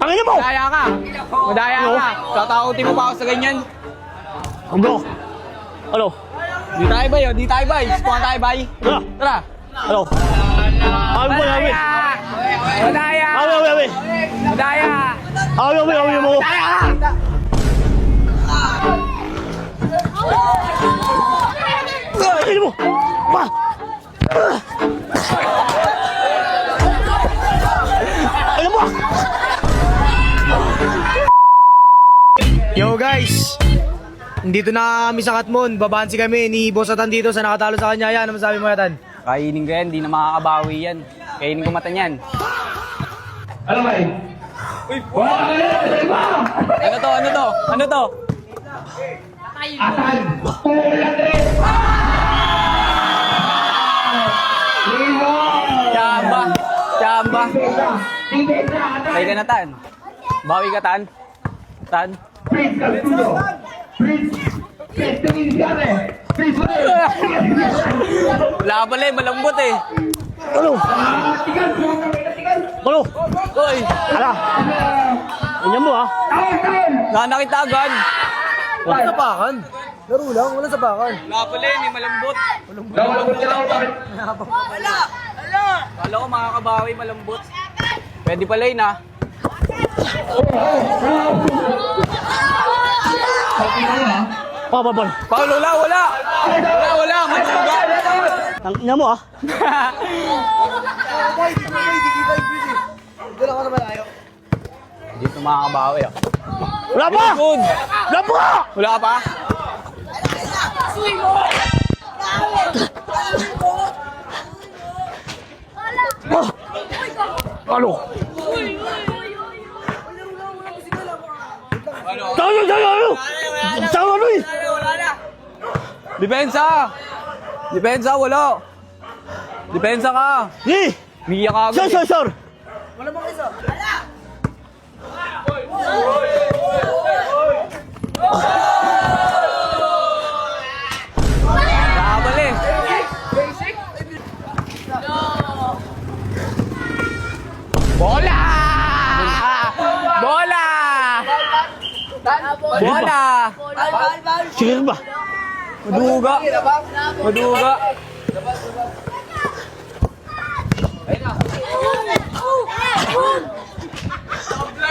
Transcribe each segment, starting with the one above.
Tangin mo! Madaya ka! Madaya ka! Tatakutin mo pa ako sa ganyan. Ano? Ano? Di tayo bay, di tayo bay. Spuan tayo bay. Tara! Tara! Ano? Awi mo, awi! Madaya! Awi, awi, awi! Madaya! Awi, awi, awi mo! Tangin mo! Pa! Ano mo? Yo guys, dito na kami sa Katmon. Babansi kami ni Boss Atan dito sa nakatalo sa kanya. Yan, ano masabi mo Atan? Kainin ko yan, di na makakabawi yan. Kainin ko mata niyan. Ano ba eh? Uy! Wala ka na! Ano to? Ano to? Ano to? Asan? Tulang rin! Lino! Chamba! Chamba! Tingin na! Kaya ka na, Tan. Bawi ka, Tan. Tan. Please, Kaltulo! Please! Please, tingin ka rin! Please, Wala ka pala eh, malambot eh. Ano? tigal! Tigal! Ano? Uy! Ala! Ganyan mo ha? Tawag! Nakakita agad. Walang sapakan. Laro lang, walang sapakan. Wala pala eh, may malambot. Nawalabot ka lang bakit? Kala ko makakabawi, malambot. Pwede pala yun ah. Pa, pa, pa. Paul, wala, wala. Wala, wala. Matuga. Tangina mo ha? Dito lang ako sa malayo. Dito makakabawi ah. Wala pa! Good. Wala pa! Wala pa? Ah! Ano? Tayo, tayo, tayo! Tayo, ano eh? Depensa! Depensa, wala. Depensa ka. Eh! Miya ka agad. Sir, sir, sir! Nakabali. Bola! Bola! Bola! Sige ba? Maduga. Maduga.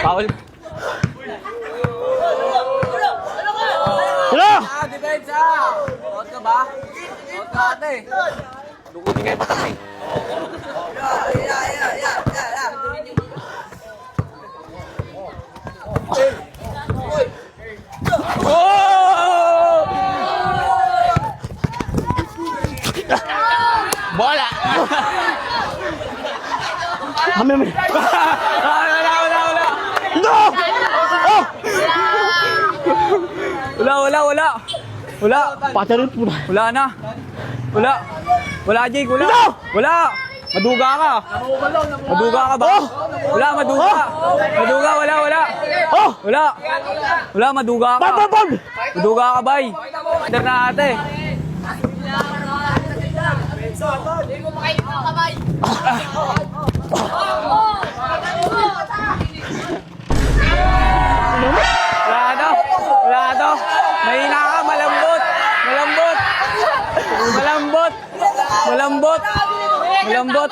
Paul. Tara! Depensa! Out ka ba? Out ka ate. Dukutin kayo patay. Oh! Bola! Kami, kami. Wala, wala, wala! No! Oh! Wala, wala, wala! Wala! Patarin po na. Wala na! Wala! Wala, Jake! Wala! No! Wala! Maduga ka! Maduga ka ba? Oh! Wala, maduga! Maduga, wala, wala! Oh! Wala! Wala, maduga ka! Bal, bal, bal! Maduga ka, bay! Enter na ate! Wala to! Wala to! Mahina ka, malambot! Malambot! Malambot! Malambot! Malambot!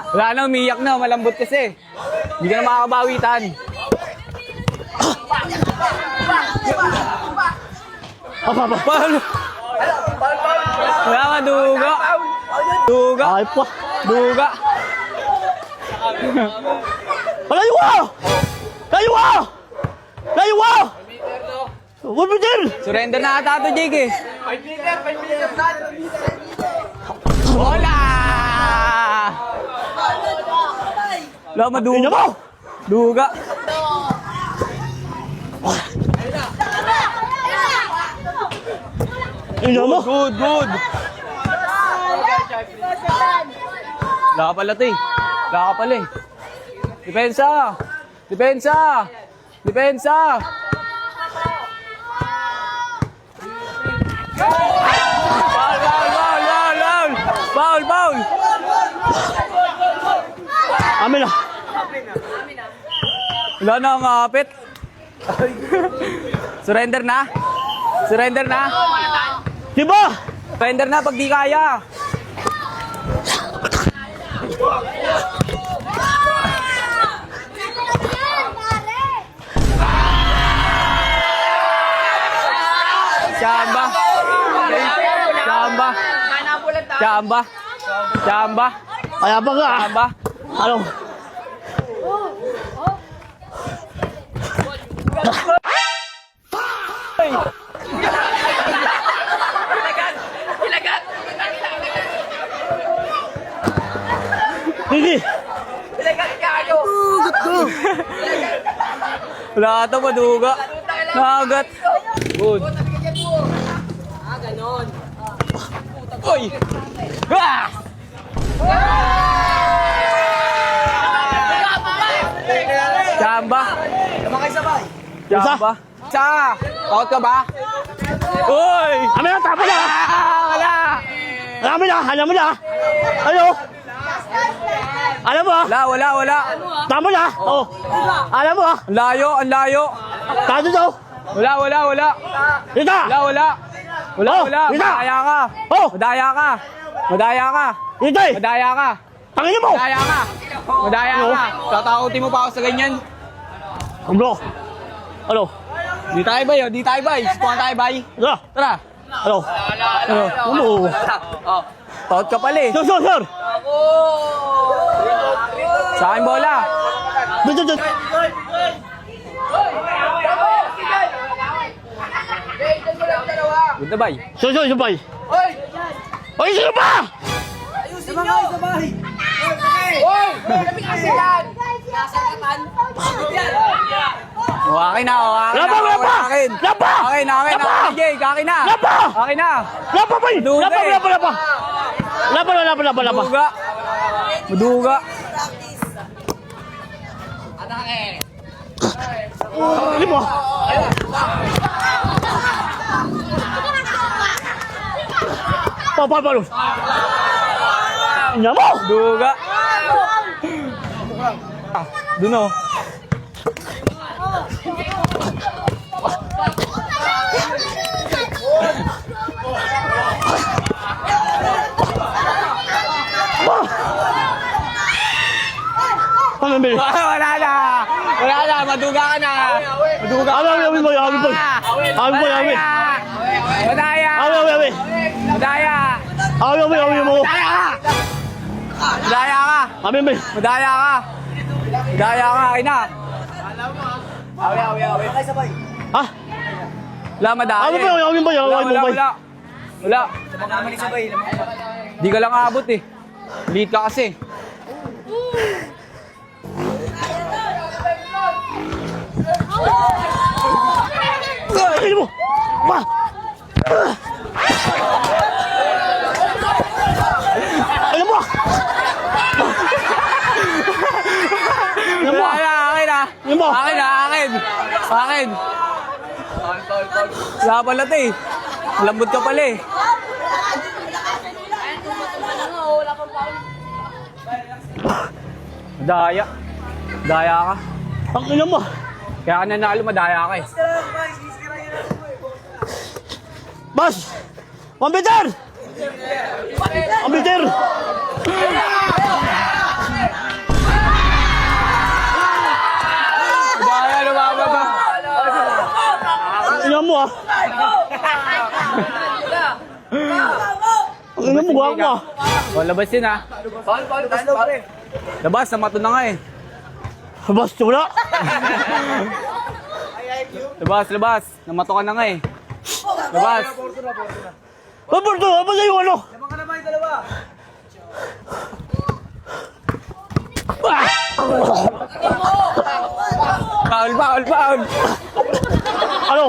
Wala na, umiyak na. Malambot kasi. Hindi ka na makakabawitan. Apa, apa? Paano? Wala ka, duga. Duga. Ay pa. Duga. Layo ka! Layo ka! Layo ka! 1 meter! Surrender na ata ito, Jake eh. Wala! Wala, Ina maduga. mo! Duga. Ina mo! Good, good. Wala ka pala ito eh. Wala ka pala eh. Depensa! Depensa! Depensa! Foul, foul, foul, foul! Foul, foul! Wala na ang kapit. Surrender na? Surrender na? Diba? Surrender na pag di kaya. Chamba. Chamba. Chamba. Chamba. Kaya ba nga? Chamba. Ano? Hindi. Wala ata maduga. Nagat. Good. Uy! Ah! Chamba. Chamba. Cha! Takot ka ba? Uy! Amin na, tapos na! Wala! Alam mo na, alam mo na! Ano? Alam mo ah? Wala. Tama na! Oh. Alam mo ah? Ang layo, ang layo. Tado daw! Wala. Dito! Wala. Oh, dito! Madaya ka. Oh! Madaya ka. Dito eh! Madaya ka. Tangin mo! Madaya ka. Tatakutin mo pa ako sa ganyan. Bro! Ano? Di tayo bay, oh. Di tayo bay. Subukan tayo bay. Ano? Tara. Ano? Ano? Oh. Takot ka pala eh. Sir! Sa akin bola. Dito! Good na bay. Sir, bay! Oy, sino ba? Akin na. Lapa! Akin. Lapa! Jay. Akin na. Lapa! Akin na. Lapa, bay! Duga eh. Lapa! Maduga. Ano mo? Paano? Ina mo! Duga. Doon oh. Pamimili! Wala na. Maduga ka na. Maduga ka na. Awin boy! Madaya. Awin! Madaya. Awin mo! Madaya ka. Pamimili! Madaya ka. Akin na. Ha? Wala madaya. Awin boy! Wala. Di ka lang aabot eh. Lead ka kasi. Ano mo? Pa! Ano mo? Akin na. Wala pala ito eh. Malambot ka pala eh. Daya ka. Ang ina mo! Kaya ka nanalo, madaya ka eh. Boss! Pambitter! Daya, lumabas ka. Ang ina mo ah! Ang ina mo, guwag mo ah! O, labas yun ah. Labas, namato na nga eh. Boss, wala! Labas. Namato ka na nga eh. Labas. Paborto! Apa sa'yo ano? Foul. Ano?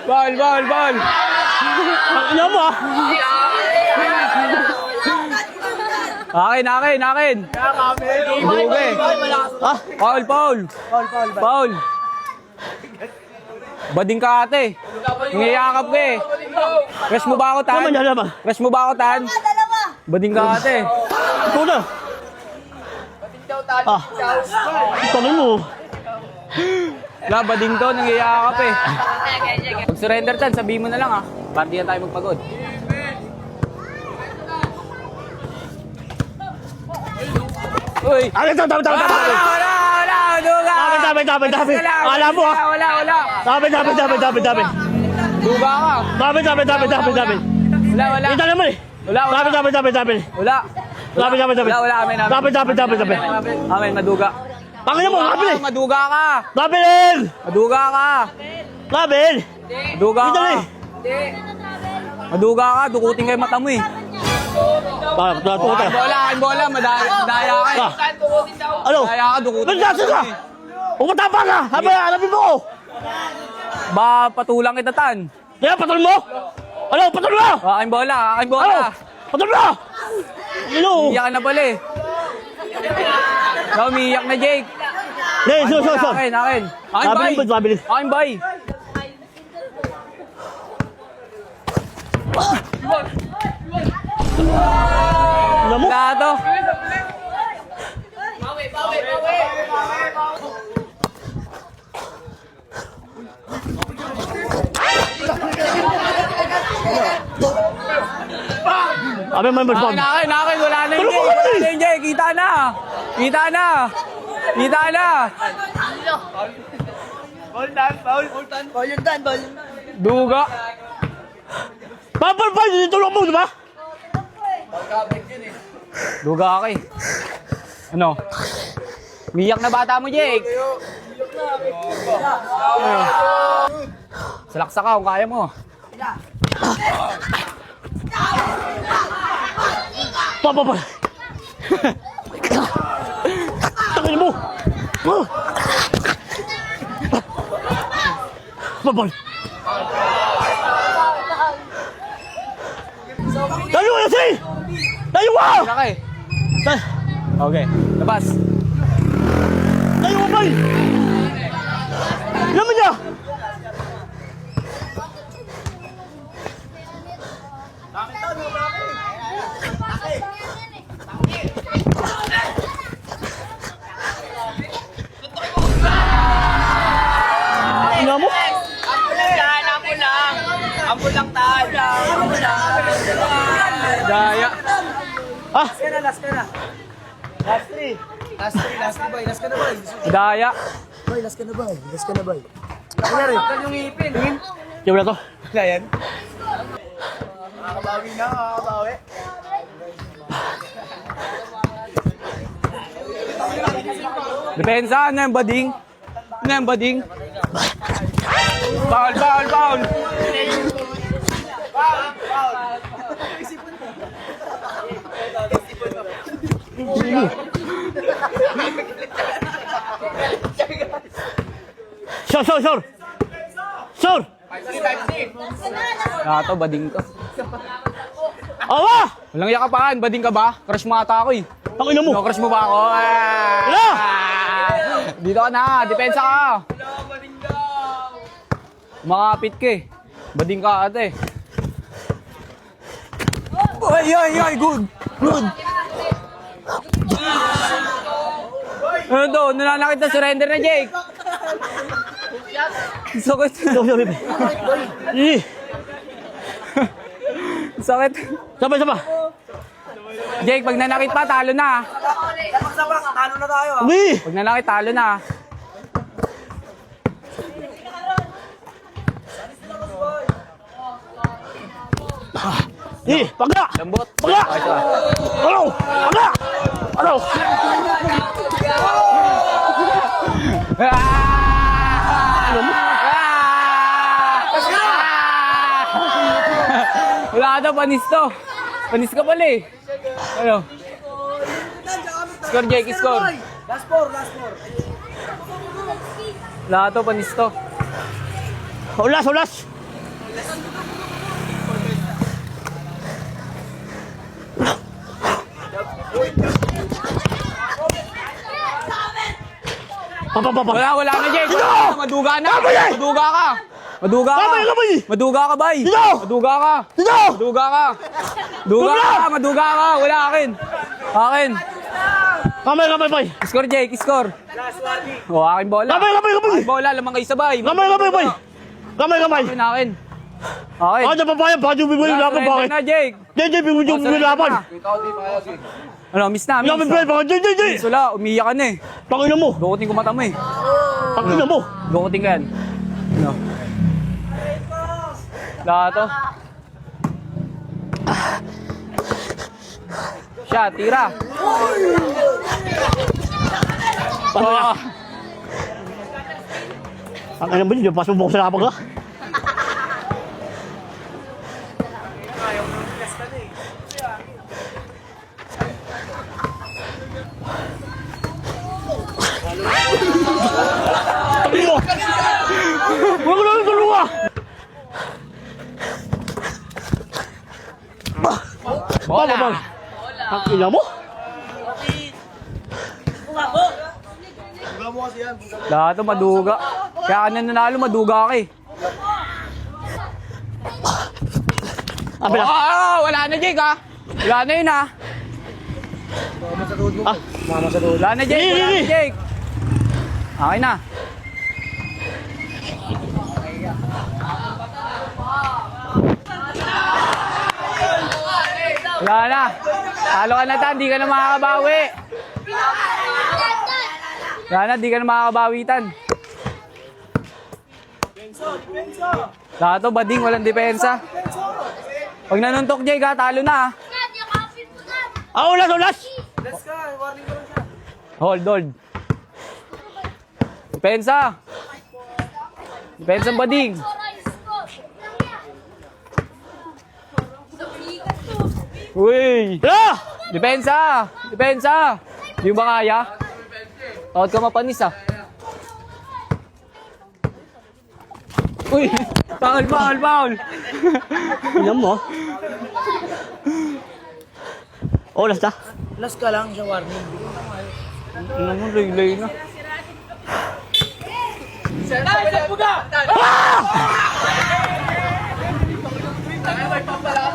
Foul. Ang ina mo ah! Akin. Duga eh. Ha? Foul. Bading ka ate. Ngiyakap ka eh. Crush mo ba ako, Tan? Bading ka ate. Ito na! Ah. Tangin mo. Wala, bading to, nangyayakap eh. Pag surrender tan, sabihin mo na lang para di na tayo magpagod. Uy! Tabi. Wala, duga! Tabi. Alam mo Wala. Tabi. Duga ka. Tabi. Wala. Kita naman eh. Wala. Tabi. Wala. Wala, Amen. Tabi. Amen, maduga. Pangin mo, tabi. Maduga ka. Tabi rin. Maduga ka. Tabi. Maduga Kita ka. rin. Maduga ka, dukutin kayo mata mo eh. Aking bola, madaya ka eh. Ano? Madaya ka, dukutin Ba't nasa ka? Umatapa ka! Hanapin mo ko! Ba, patulang kita tan. Kaya patol mo? Ano? Patol mo! Aking bola. Ano? Patol mo! Ano? Iyak ka na pala eh. Umiiyak na Jake. Hey, so. Akin. Aking bay. Aking bay. Ano mo? Wala to. Abe, may balbag. Akin. Wala na Tulog yung mo naman eh. Jake. Kita na. Duga. Papal pa, tulog mo, di ba? Duga ka eh. Ano? Miyak na bata mo, Jake. Salaksa ka kung kaya mo. Papal. Tangin mo. Papal. Tayo na si! Tayo ka! Kaya ka eh. Okay, labas. Tayo ka ba? Laman niya! Ina mo? Ampun lang tayo. Daya. Ah! Last ka na. Last three, boy. Last ka na, boy. Daya. Boy, last ka na, boy. Nangyari? Yung ngipin. Kaya wala to? Wala yan. Makakabawi. Depensa, ano yung bading? Foul. Sure! To, bading ka. Awa! Walang yakapan, bading ka ba? Crush mo ata ako eh. Tangina mo! Crush mo ba ako? Wala! Dito ka na, depensa ka. Makapit ka eh. Bading ka ate. Ay, good. Ano to? Nananakit na surrender na, Jake. Sakit. Sakit. Sabay. Jake, pag nanakit pa, talo na. Sabak, talo na tayo. Uy! Pag nanakit, talo na. Pagla! Lambot. Pagla! Ano? Pagla! Ano? Wala ka daw, panis to. Panis ka pala eh. Ano? Score, Jake, score. Last four. Wala ka to, panis to. Ulas! Wala na, Jake. Dito! Maduga na. Tama yan! Maduga ka. Maduga ka. Kamay! Maduga ka, bay. Dito! Maduga ka. Dito! Maduga ka. Maduga Wala! ka. Maduga ka. Wala akin. Akin. Kamay, boy. Score, Jake, score. O, aking bola. Kamay. Aking bola, lamang kayo sabay. Kamay, boy. Kamay. Akin, akin. Okay. Ano pa ba yan? Paano bibigay yung laban? Bakit? Na, Jake. Jay, bibigay yung laban. Ano, miss na, miss. Laban, bakit? Jay. Miss, wala, umiyak ka na eh. Tangina mo. Dukutin ko mata mo eh. Tangina mo. Dukutin ka yan. Ano? Lahat to. Siya, tira. Oh. Tangina mo yun, pas mo buko sa laban ka. Huwag lang yung dalawa! Bola. Ang ina mo? Lahat to maduga. Kaya ka na nanalo, maduga ka eh. Wala na, Jake ha. Wala na yun ha. Wala na, Jake. Wala na, Jake. Okay na. Wala na. Talo ka na, Tan. Di ka na makakabawi. Wala na, di ka na makakabawi, Tan. Lahat to, bading. Walang depensa. Pag nanuntok, Jake ha, talo na ha. Ulas! Hold. Depensa. Depensa ang bading. Uy! Depensa! Di mo ba kaya? Takot ka mapanis ah. Uy! Foul! Ina mo? Ulas na? Last ka lang siya, warning. Ano mo, lay na.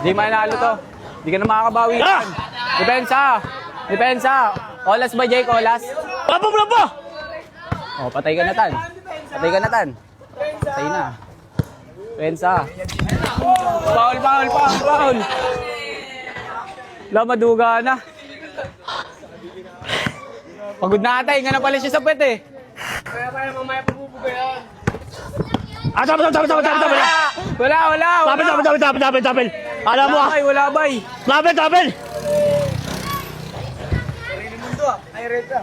Di manalo to. Di ka na makakabawi. Depensa. Olas ba, Jake? Olas? Laba! Oh, patay ka na, Tan. Patay na. Depensa. Foul. Wala, maduga na. Pagod na ata, nga na pala siya sa pet eh. Mamaya pabubuga yan. Tapos. Tapil. Alam mo ah. Wala bay. Tapil. Ay, red ka.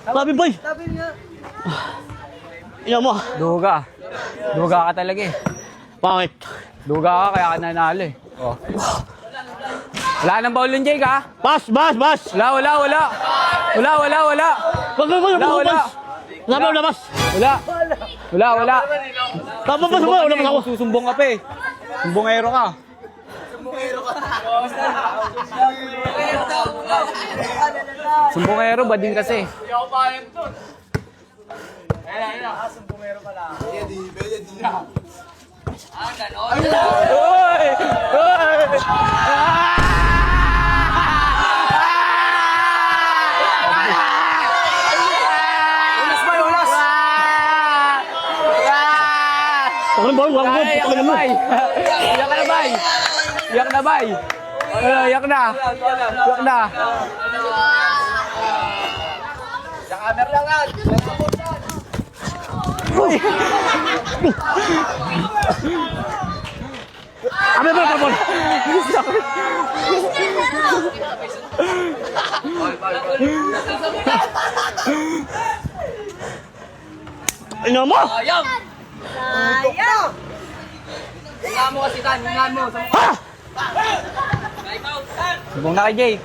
Tapil, boy. Tapin nga. Ina mo ah. Duga ka talaga eh. Bakit? Duga ka, kaya ka nanalo eh. Oh. Wala nang baul yung Jake ha? Bas! Wala. Labas ako. Susumbong ka pa eh. Sumbongero ka. Sumbongero, bading kasi. Iyak na, bay. Iyak na. Sa camera lang. Ina mo? Sayang! Hinga mo kasi, Tan. Hinga mo. Ha? Sumbong na kay Jake.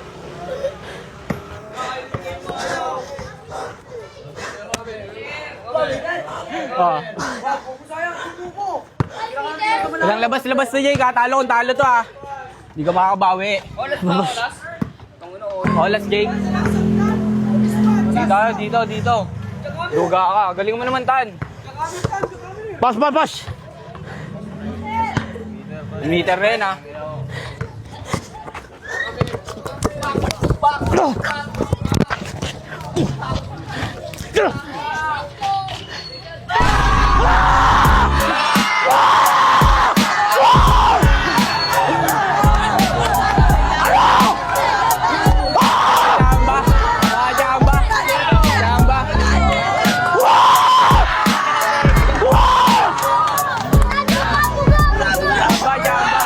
Oh. Walang labas na Jake ha. Talo to ha. Hindi ka makakabawi. Olas Jake. Dito. Duga ka. Galing mo naman, Tan. Pas. Meter rin ha. Jamba. Jamba. Jamba. Jamba, jamba.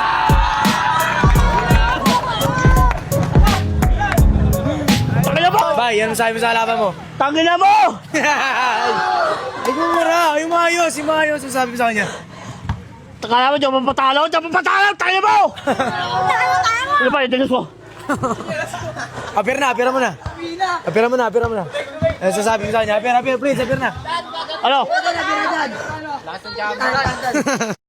Tangina mo! Bay, ano masabi mo sa laban mo? Tangina mo! Ay, kumara. Yung maayos, masabi mo sa kanya. Takala mo, diyan papatalo! Tangina mo! Ano pa, yung mo? Apir mo na. Apir mo na. Ano sasabi mo sa kanya? Apir, please, apir na. Ano?